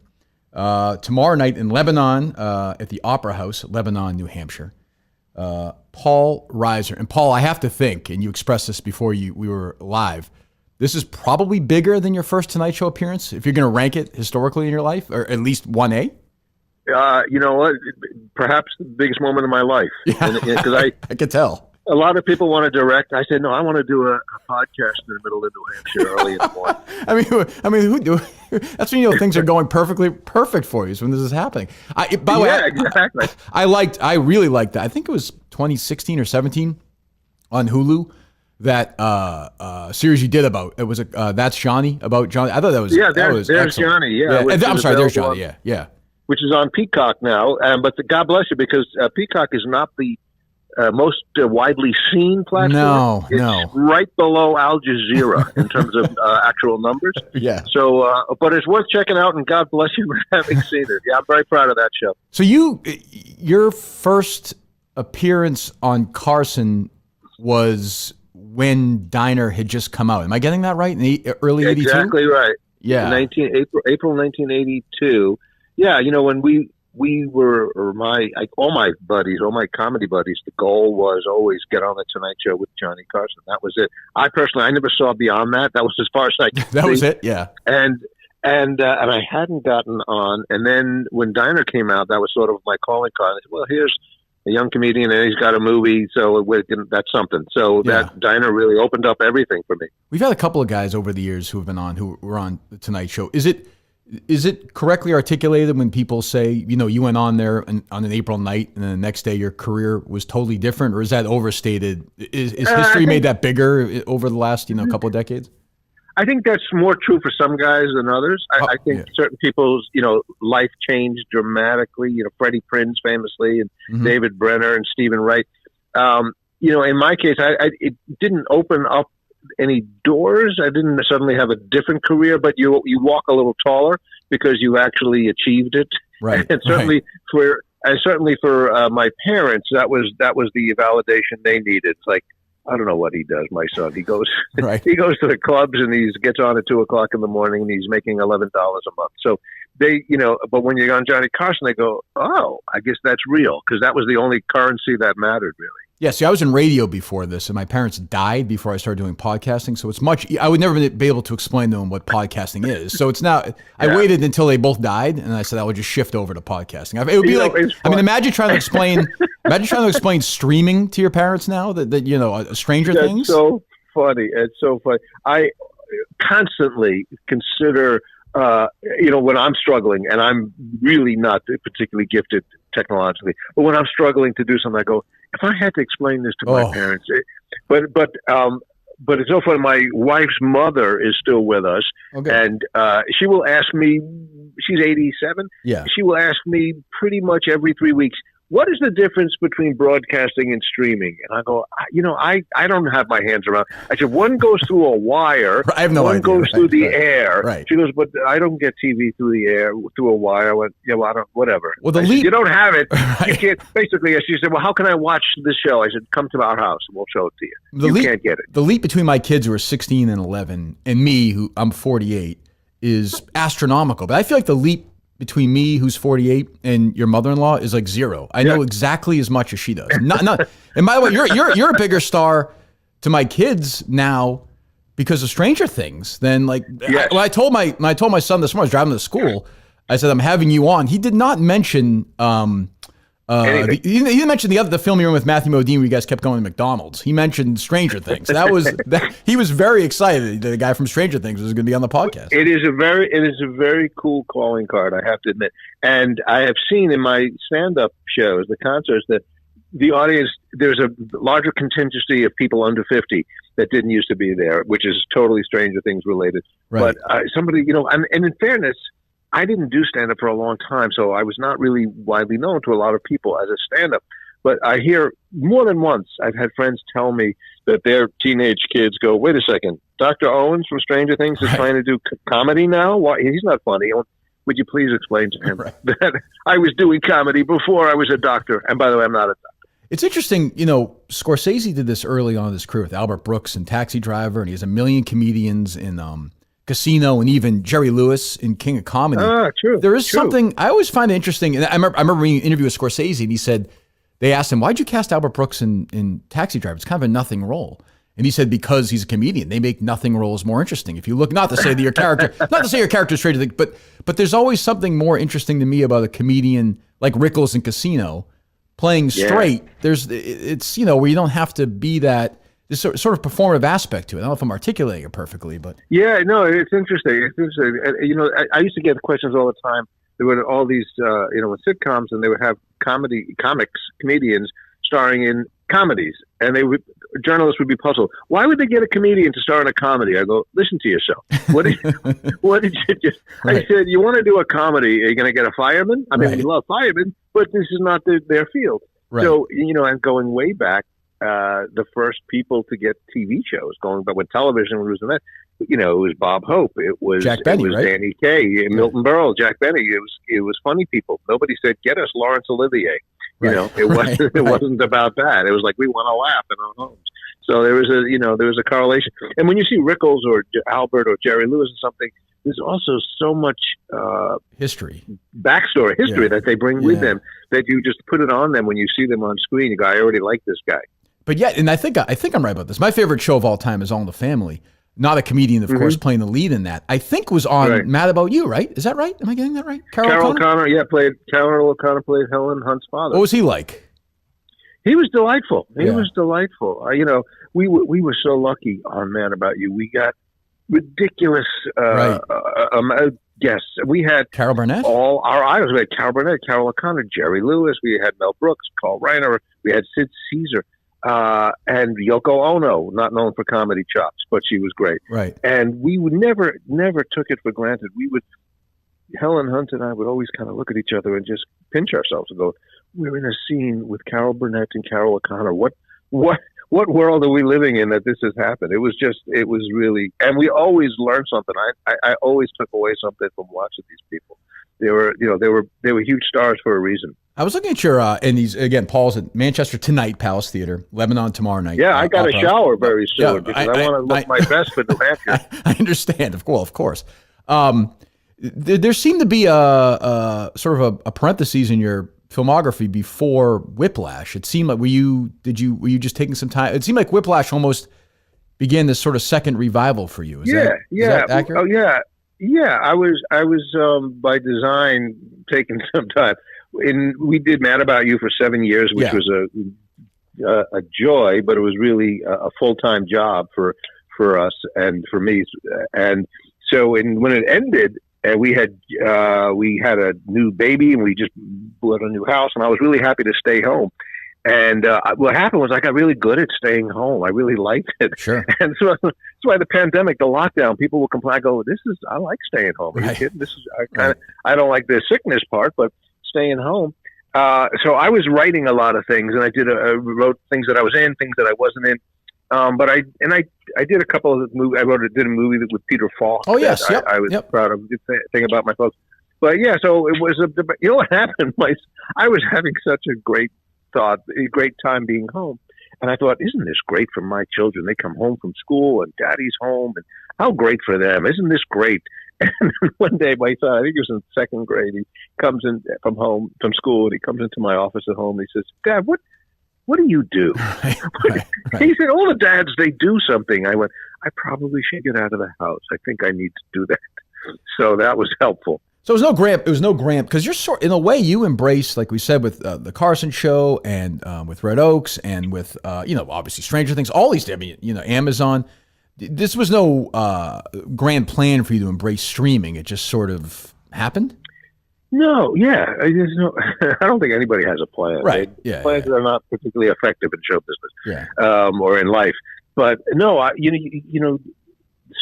Tomorrow night in Lebanon at the Opera House, Lebanon, New Hampshire. Paul Reiser. And Paul, I have to think, and you expressed this before we were live, this is probably bigger than your first Tonight Show appearance, if you're going to rank it historically in your life, or at least 1A? You know what? Perhaps the biggest moment of my life. Yeah. Because I could tell. A lot of people want to direct. I said, no, I want to do a podcast in the middle of New Hampshire early in the morning. I mean, who do? That's when things are going perfect for you. Is when this is happening. By the way, exactly. I really liked that. I think it was 2016 or 17 on Hulu. That series you did about it was That's Johnny about Johnny. I thought that was there's excellent. Johnny. Yeah, I'm sorry, there's Johnny. Yeah. Which is on Peacock now, but God bless you because Peacock is not the most widely seen platform. It's right below Al Jazeera in terms of actual numbers. Yeah. So, but it's worth checking out, and God bless you for having seen it. Yeah, I'm very proud of that show. So your first appearance on Carson was when Diner had just come out. Am I getting that right? In the early 82? Exactly right. Yeah. April 1982. Yeah, when we all my buddies, all my comedy buddies, the goal was always get on the Tonight Show with Johnny Carson. That was it. I never saw beyond that. That was as far as I could That see. was it. Yeah. And I hadn't gotten on. And then when Diner came out, that was sort of my calling card. I said, well, here's a young comedian and he's got a movie. So that's something. So that Diner really opened up everything for me. We've had a couple of guys over the years who have been on, who were on the Tonight Show. Is it correctly articulated when people say, you went on there on an April night and then the next day your career was totally different, or is that overstated? Is history made that bigger over the last, couple of decades? I think that's more true for some guys than others. I think certain people's, life changed dramatically. Freddie Prinze famously, and David Brenner and Stephen Wright. In my case, it didn't open up any doors. I didn't suddenly have a different career, but you walk a little taller because you actually achieved it. Right. And certainly for my parents, that was the validation they needed. It's like, I don't know what he does, my son. He goes he goes to the clubs and he gets on at 2:00 in the morning and he's making $11 a month. So they, but when you're on Johnny Carson, they go, oh, I guess that's real, because that was the only currency that mattered, really. Yeah, see, I was in radio before this, and my parents died before I started doing podcasting, so I would never be able to explain to them what podcasting is. So it's now, I waited until they both died, and I said I would just shift over to podcasting. It would be imagine trying to explain streaming to your parents now, that Stranger Things. That's so funny. It's so funny. I constantly consider, when I'm struggling, and I'm really not particularly gifted technologically, but when I'm struggling to do something, I go, if I had to explain this to my parents, but it's so funny. My wife's mother is still with us, and she will ask me. She's 87. Yeah, she will ask me pretty much every 3 weeks, what is the difference between broadcasting and streaming? And I go, I don't have my hands around. I said, one goes through a wire. I have no idea. One goes through the air. Right. She goes, but I don't get TV through the air, through a wire. I went, well, I don't, whatever. Well, said, you don't have it. You can't. Basically, she said, well, how can I watch this show? I said, come to our house and we'll show it to you. You can't get it. The leap between my kids who are 16 and 11 and me, who I'm 48, is astronomical. But I feel like the leap between me, who's 48, and your mother-in-law is like zero. I know exactly as much as she does. Not. And by the way, you're a bigger star to my kids now because of Stranger Things than like. Yes. When I told my son this morning, I was driving to school. I said, I'm having you on. He did not mention. He didn't mention the film you were in with Matthew Modine where you guys kept going to McDonald's. He mentioned Stranger Things. He was very excited. The guy from Stranger Things was going to be on the podcast. It is a very cool calling card, I have to admit. And I have seen in my stand-up shows, the concerts, that the audience, there's a larger contingency of people under 50 that didn't used to be there, which is totally Stranger Things related. Right. But somebody, and in fairness, I didn't do stand-up for a long time, so I was not really widely known to a lot of people as a stand-up. But I hear more than once, I've had friends tell me that their teenage kids go, wait a second, Dr. Owens from Stranger Things is trying to do comedy now? Why? He's not funny. Would you please explain to him that I was doing comedy before I was a doctor? And by the way, I'm not a doctor. It's interesting, Scorsese did this early on in his career with Albert Brooks and Taxi Driver, and he has a million comedians in Casino, and even Jerry Lewis in King of Comedy. True. There is something I always find interesting, and I remember reading an interview with Scorsese, and he said, they asked him, why'd you cast Albert Brooks in Taxi Driver? It's kind of a nothing role. And he said, because he's a comedian. They make nothing roles more interesting. If you look, not to say your character is straight to the, but there's always something more interesting to me about a comedian like Rickles in Casino playing straight. It's where you don't have to be that. There's sort of performative aspect to it. I don't know if I'm articulating it perfectly, but yeah, no, it's interesting. It's interesting. I used to get questions all the time. There were all these, with sitcoms, and they would have comedians starring in comedies, and journalists would be puzzled. Why would they get a comedian to star in a comedy? I go, listen to yourself. What did you just? Right. I said, you want to do a comedy? Are you going to get a fireman? I mean, we love firemen, but this is not their field. Right. So I'm going way back. The first people to get TV shows going, but when television was in that, it was Bob Hope, it was Jack Benny, it was Danny Kaye, Milton Berle, Jack Benny. It was funny people. Nobody said, get us Laurence Olivier. It wasn't about that. It was like, we want to laugh in our homes. So there was a correlation. And when you see Rickles or Albert or Jerry Lewis or something, there's also so much history history that they bring with them that you just put it on them when you see them on screen. You go, I already like this guy. But yeah, and I think I'm right about this. My favorite show of all time is All in the Family. Not a comedian, of course, playing the lead in that. I think was on Mad About You, right? Is that right? Am I getting that right? Carol O'Connor, Carol O'Connor played Helen Hunt's father. What was he like? He was delightful. He was delightful. We were so lucky on Mad About You. We got ridiculous guests. We had Carol Burnett. All our idols. We had Carol Burnett, Carol O'Connor, Jerry Lewis. We had Mel Brooks, Paul Reiser. We had Sid Caesar. And Yoko Ono, not known for comedy chops, but she was great. Right. And we would never took it for granted. Helen Hunt and I would always kind of look at each other and just pinch ourselves and go, we're in a scene with Carol Burnett and Carol O'Connor. What world are we living in that this has happened? It was really, and we always learned something. I always took away something from watching these people. They were huge stars for a reason. I was looking at your and these again. Paul's at Manchester tonight, Palace Theater, Lebanon tomorrow night. Yeah, I got a shower very soon because I want to look my best for the match. I understand, of course. There seemed to be a sort of a parentheses in your filmography before Whiplash. It seemed like were you just taking some time? It seemed like Whiplash almost began this sort of second revival for you. Is that accurate? Oh yeah. Yeah, I was by design taking some time. We did Mad About You for 7 years, which was a joy, but it was really a full-time job for us and for me. And so when it ended, and we had a new baby, and we just bought a new house, and I was really happy to stay home. And what happened was I got really good at staying home. I really liked it. Sure. And so that's why the pandemic, the lockdown, people will complain. I go, I like staying home. Are you kidding? I don't like the sickness part, but staying home. So I was writing a lot of things, and I wrote things that I was in, things that I wasn't in. But I did a couple of movies. Did a movie with Peter Falk. Oh yes, I was proud of. Good thing about my folks. But yeah, so it was you know what happened? I was having such a great time being home. And I thought, isn't this great for my children? They come home from school and daddy's home, and how great for them. Isn't this great? And one day my son, I think he was in second grade, he comes in from school, and he comes into my office at home. And he says, Dad, what do you do? Right. He said, all the dads, they do something. I went, I probably should get out of the house. I think I need to do that. So that was helpful. So it was no Grant, because you're in a way you embrace, like we said, with the Carson Show and with Red Oaks and with obviously Stranger Things, all these, Amazon. This was no grand plan for you to embrace streaming. It just sort of happened. No, yeah, I don't think anybody has a plan. Right? Plans are not particularly effective in show business, or in life. But no,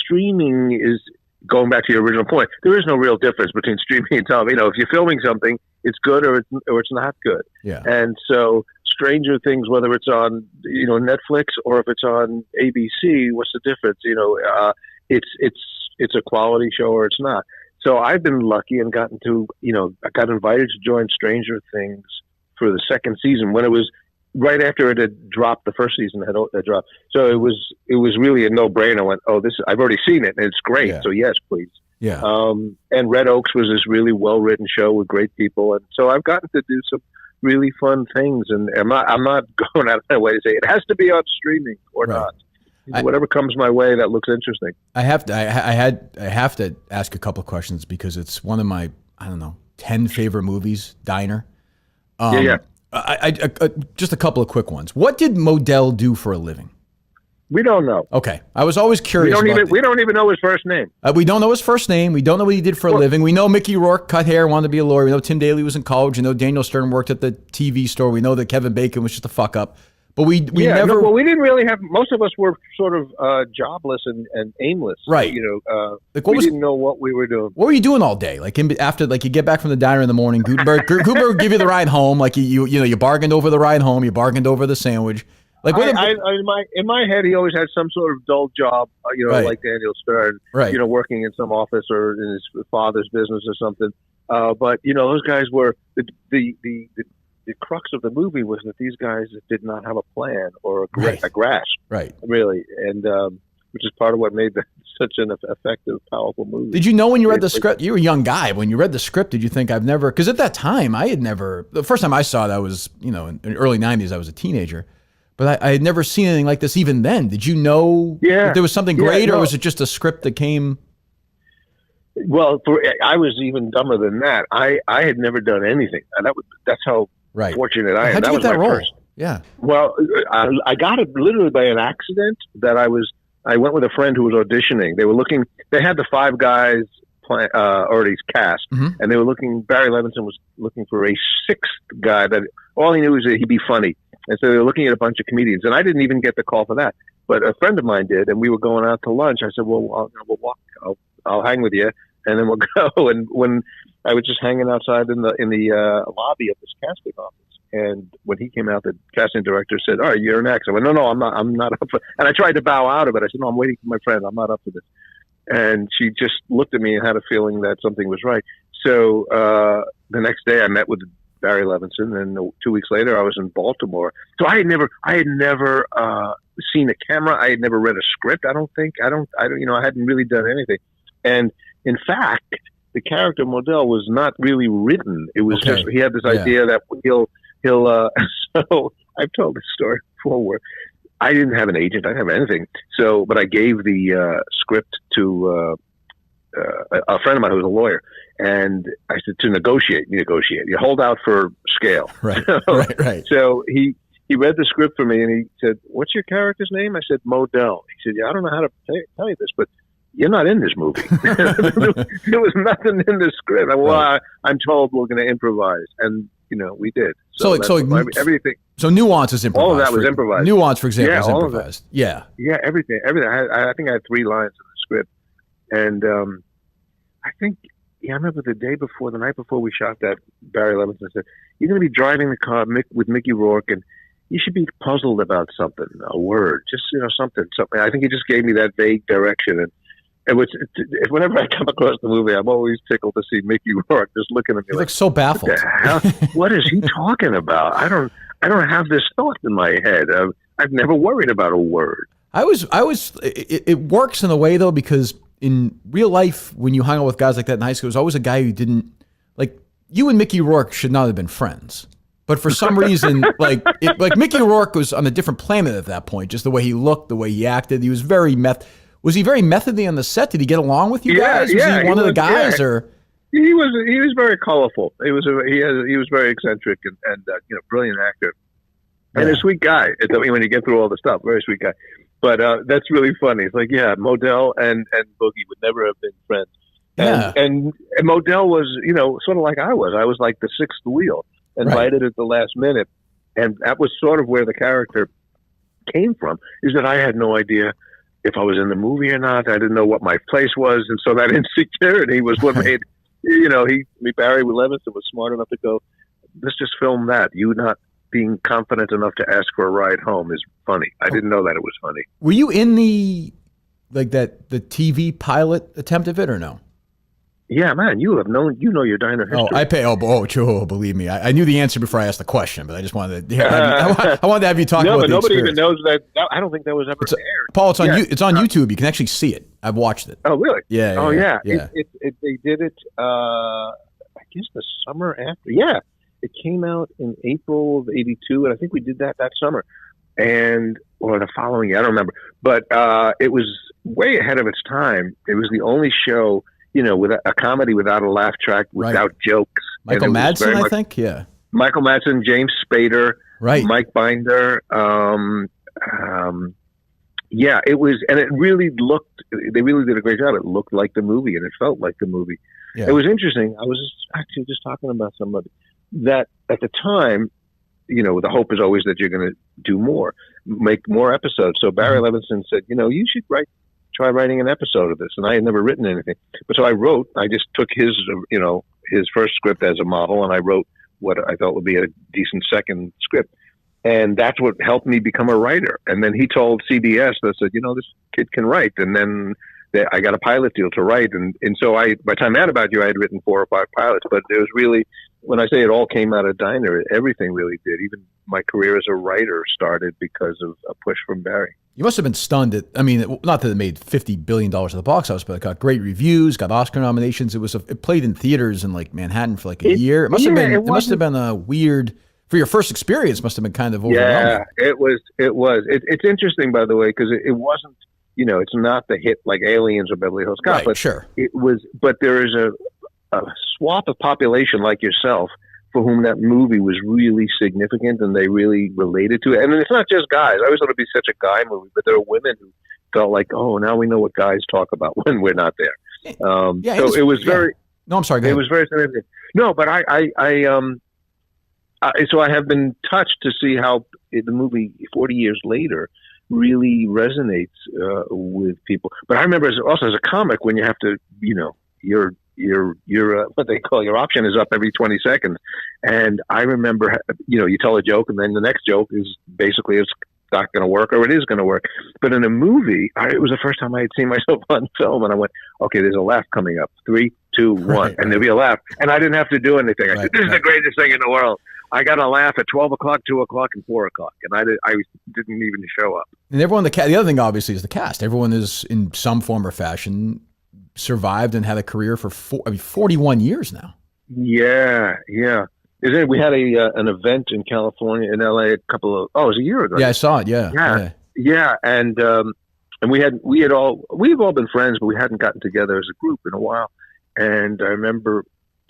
streaming is. Going back to your original point, there is no real difference between streaming and television. If you're filming something, it's good or it's not good. Yeah. And so Stranger Things, whether it's on Netflix or if it's on ABC, what's the difference? It's a quality show or it's not. So I've been lucky and I got invited to join Stranger Things for the second season when it was right after it had dropped. The first season had dropped, so it was really a no-brainer. I went, I've already seen it, and it's great. Yeah. So yes, please. Yeah. And Red Oaks was this really well-written show with great people, and so I've gotten to do some really fun things. And I'm not going out of my way to say it has to be on streaming or not. Whatever comes my way that looks interesting. I have to ask a couple of questions because it's one of my 10 favorite movies. Diner. Yeah. I just a couple of quick ones. What did Modell do for a living? We don't know. Okay, I was always curious. We don't even know his first name. We don't know his first name. We don't know what he did for a living. We know Mickey Rourke cut hair, wanted to be a lawyer. We know Tim Daly was in college. We know Daniel Stern worked at the TV store. We know that Kevin Bacon was just a fuck up. But we never. No, we didn't really have. Most of us were sort of jobless and aimless. Right. We didn't know what we were doing. What were you doing all day? After you get back from the diner in the morning, Gutenberg would give you the ride home. Like you bargained over the ride home. You bargained over the sandwich. Like in my head, he always had some sort of dull job. Right. Like Daniel Stern. Right. Working in some office or in his father's business or something. But those guys were the crux of the movie was that these guys did not have a plan or a grasp, right? Really, and which is part of what made that such an effective, powerful movie. Did you know when you read the script? You were a young guy. When you read the script, did you think because at that time, the first time I saw it, I was, in the early 90s, I was a teenager. But I had never seen anything like this even then. Did you know that there was something great, or was it just a script that came? Well, I was even dumber than that. I had never done anything. And that's how fortunate I am. How'd you get that role? First. Yeah. Well, I got it literally by an accident. I went with a friend who was auditioning. They had the 5 guys already cast, and they were Barry Levinson was looking for a 6th guy that all he knew was that he'd be funny. And so they were looking at a bunch of comedians, and I didn't even get the call for that. But a friend of mine did, and we were going out to lunch. I said, well, we'll walk. I'll hang with you, and then we'll go. And when I was just hanging outside in the lobby of this casting office, and when he came out, the casting director said, "All right, you're next." I went, "No, I'm not up for." And I tried to bow out of it. I said, "No, I'm waiting for my friend. I'm not up for this." And she just looked at me and had a feeling that something was right. So the next day, I met with Barry Levinson, and 2 weeks later, I was in Baltimore. So I had never seen a camera. I had never read a script. I hadn't really done anything. And in fact, the character Modell was not really written. It was just he had this idea that he'll. So I've told this story before where I didn't have an agent. I didn't have anything. So, but I gave the script to a friend of mine who was a lawyer, and I said to negotiate. You hold out for scale. Right. Right. So he read the script for me, and he said, "What's your character's name?" I said, Modell. He said, "Yeah, I don't know how to tell you this, but you're not in this movie." There was nothing in the script. I'm told we're going to improvise, and we did. So everything. So nuance is improvised. All of that was improvised. Nuance, for example, is improvised. Yeah, everything. I think I had 3 lines in the script, and I think I remember the night before we shot that, Barry Levinson said, "You're going to be driving the car with Mickey Rourke, and you should be puzzled about something, a word, just something." I think he just gave me that vague direction, and it was whenever I come across the movie, I'm always tickled to see Mickey Rourke just looking at me like so baffled. What the hell? What is he talking about? I don't have this thought in my head. I've never worried about a word. It works in a way though, because in real life, when you hung out with guys like that in high school, it was always a guy who didn't like you and Mickey Rourke should not have been friends. But for some reason, like Mickey Rourke was on a different planet at that point. Just the way he looked, the way he acted, he was very Was he very methody on the set? Did he get along with you guys? Was he one of the guys, or he was very colorful. He was very eccentric and brilliant actor, and a sweet guy. When you get through all the stuff, very sweet guy. But that's really funny. It's like Modell and Boogie would never have been friends. And Modell was sort of like I was. I was like the 6th wheel, invited at the last minute, and that was sort of where the character came from. Is that I had no idea if I was in the movie or not. I didn't know what my place was. And so that insecurity was what made, Barry Levinson was smart enough to go, let's just film that. You not being confident enough to ask for a ride home is funny. I didn't know that it was funny. Were you in the TV pilot attempt of it or no? Yeah, man, you know your diner history. Believe me. I knew the answer before I asked the question, but I just wanted to I wanted to have you talk about but the nobody experience. even knows that. I don't think that was ever aired. Paul, it's on YouTube. You can actually see it. I've watched it. Oh, really? Yeah. They did it, I guess the summer after. Yeah. It came out in April of 82, and I think we did that summer. Or the following year, I don't remember. But it was way ahead of its time. It was the only show, with a comedy without a laugh track, without jokes. Michael Madsen, I think. Yeah. Michael Madsen, James Spader, right. Mike Binder. It was, and it really they really did a great job. It looked like the movie, and it felt like the movie. Yeah. It was interesting. I was actually just talking about somebody that at the time, the hope is always that you're going to do more, make more episodes. So Barry Levinson said, you should try writing an episode of this. And I had never written anything. But so I just took his first script as a model, and I wrote what I thought would be a decent second script. And that's what helped me become a writer. And then he told CBS, that said, this kid can write. And then I got a pilot deal to write. And so by the time Mad About You, I had written 4 or 5 pilots. But it was really, when I say it all came out of Diner, everything really did. Even my career as a writer started because of a push from Barry. You must have been stunned at, I mean, not that it made $50 billion at the box office, but it got great reviews, got Oscar nominations. It played in theaters in like Manhattan for like a year. It must have been a weird, for your first experience, must have been kind of overwhelming. Yeah, it was. It's interesting, by the way, because it wasn't, it's not the hit like Aliens or Beverly Hills Cop, Right, but sure. it was, but there is a swath of population like yourself for whom that movie was really significant and they really related to it. And it's not just guys. I always thought it'd be such a guy movie, but there are women who felt like, oh, now we know what guys talk about when we're not there. So it was very. No, I'm sorry. Go it ahead. was very significant. No, but so I have been touched to see how the movie 40 years later really resonates with people. But I remember also as a comic when you have to, your what they call your option is up every 20 seconds. And I remember, you tell a joke and then the next joke is basically it's not going to work or it is going to work. But in a movie, it was the first time I had seen myself on film and I went, okay, there's a laugh coming up. 3, 2, 1. Right. And there'll be a laugh. And I didn't have to do anything. I said, this is the greatest thing in the world. I got a laugh at 12 o'clock, 2 o'clock, and 4 o'clock. And I didn't even show up. And everyone, the other thing obviously is the cast. Everyone is in some form or fashion survived and had a career for 41 years now. Yeah. We had an event in California, in LA, it was a year ago. Yeah, I saw it. Yeah. And we've all been friends, but we hadn't gotten together as a group in a while. And I remember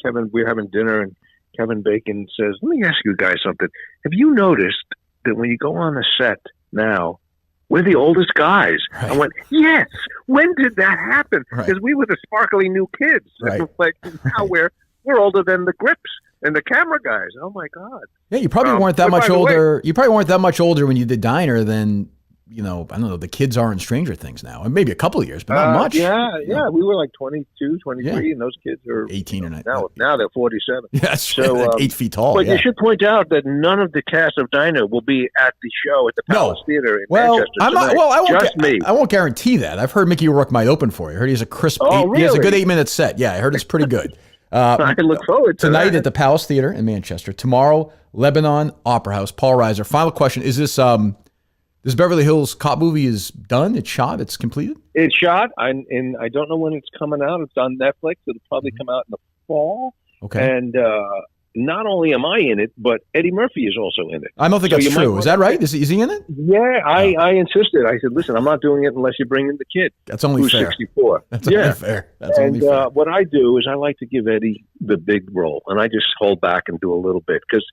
we were having dinner and Kevin Bacon says, let me ask you guys something. Have you noticed that when you go on the set now, we're the oldest guys? Right. I went, yes. When did that happen? Right. Because we were the sparkly new kids. Right. And like now we're older than the grips and the camera guys. Oh my God. Yeah, you probably weren't that much older. You probably weren't that much older when you did Diner than, I don't know, the kids are in Stranger Things now. And maybe a couple of years, but not much. Yeah. We were like 22, 23, and those kids are 18 or 19. Now they're 47. Yeah, that's so, like 8 feet tall. But you should point out that none of the cast of Diner will be at the show at the Palace Theater in Manchester tonight. I won't guarantee that. I've heard Mickey Rourke might open for you. I heard he has a crisp he has a good 8-minute set. Yeah, I heard it's pretty good. I look forward to tonight that. at the Palace Theater in Manchester. Tomorrow, Lebanon Opera House. Paul Reiser. Final question: is this Beverly Hills Cop movie is done? It's shot. It's completed. It's shot. I don't know when it's coming out. It's on Netflix. It'll probably come out in the fall. Okay. And not only am I in it, but Eddie Murphy is also in it. I don't think that's true. Is that right? Is he in it? Yeah, I insisted. I said, listen, I'm not doing it unless you bring in the kid. That's only who's fair. 64. That's only fair. That's only fair. What I do is I like to give Eddie the big role, and I just hold back and do a little bit because,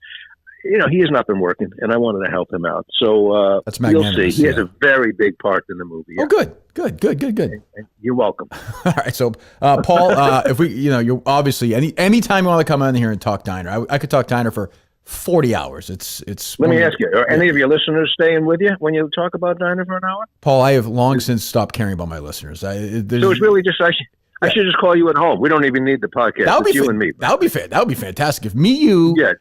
he has not been working, and I wanted to help him out. So that's you'll magnanimous. see. He has a very big part in the movie. Yeah. Oh, good. And you're welcome. All right, so Paul, if we, you're obviously anytime you want to come on here and talk Diner, I could talk Diner for 40 hours. It's. Let me ask you: are any of your listeners staying with you when you talk about Diner for an hour? Paul, I have long since stopped caring about my listeners. So it's really just I should just call you at home. We don't even need the podcast. That would be you and me. That would be fair. That would be fantastic. If you. Yeah.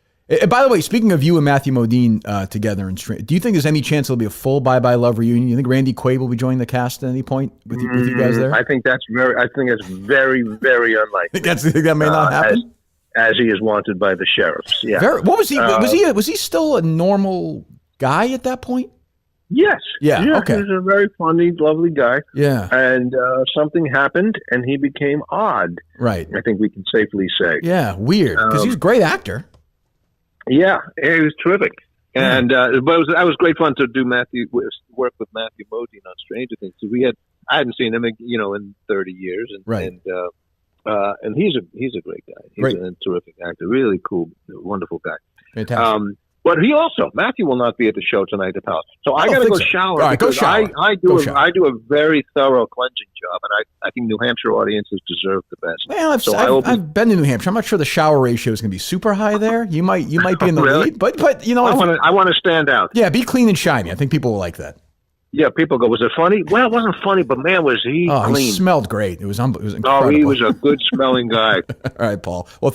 By the way, speaking of you and Matthew Modine together, do you think there's any chance there'll be a full Bye Bye Love reunion? You think Randy Quaid will be joining the cast at any point with you guys there? I think that's very, very unlikely. That may not happen. As he is wanted by the sheriffs. Yeah. What was he? Was he still a normal guy at that point? Yes. Yeah. Okay. He was a very funny, lovely guy. Yeah. And something happened, and he became odd. Right. I think we can safely say. Yeah. Weird, because he's a great actor. Yeah, he was terrific, and but that was great fun to do work with Matthew Modine on Stranger Things. So I hadn't seen him, in 30 years, and he's a great guy. He's a terrific actor, really cool, wonderful guy. Fantastic. But Matthew will not be at the show tonight at the Palace. So I got to go shower. All right, go shower. I do a very thorough cleansing job, and I think New Hampshire audiences deserve the best. Well, I've been to New Hampshire. I'm not sure the shower ratio is going to be super high there. You might be in the lead, but I want to stand out. Yeah, be clean and shiny. I think people will like that. Yeah, people go, was it funny? Well, it wasn't funny, but man, was he clean. He smelled great. It was incredible. Oh, he was a good smelling guy. All right, Paul. Well,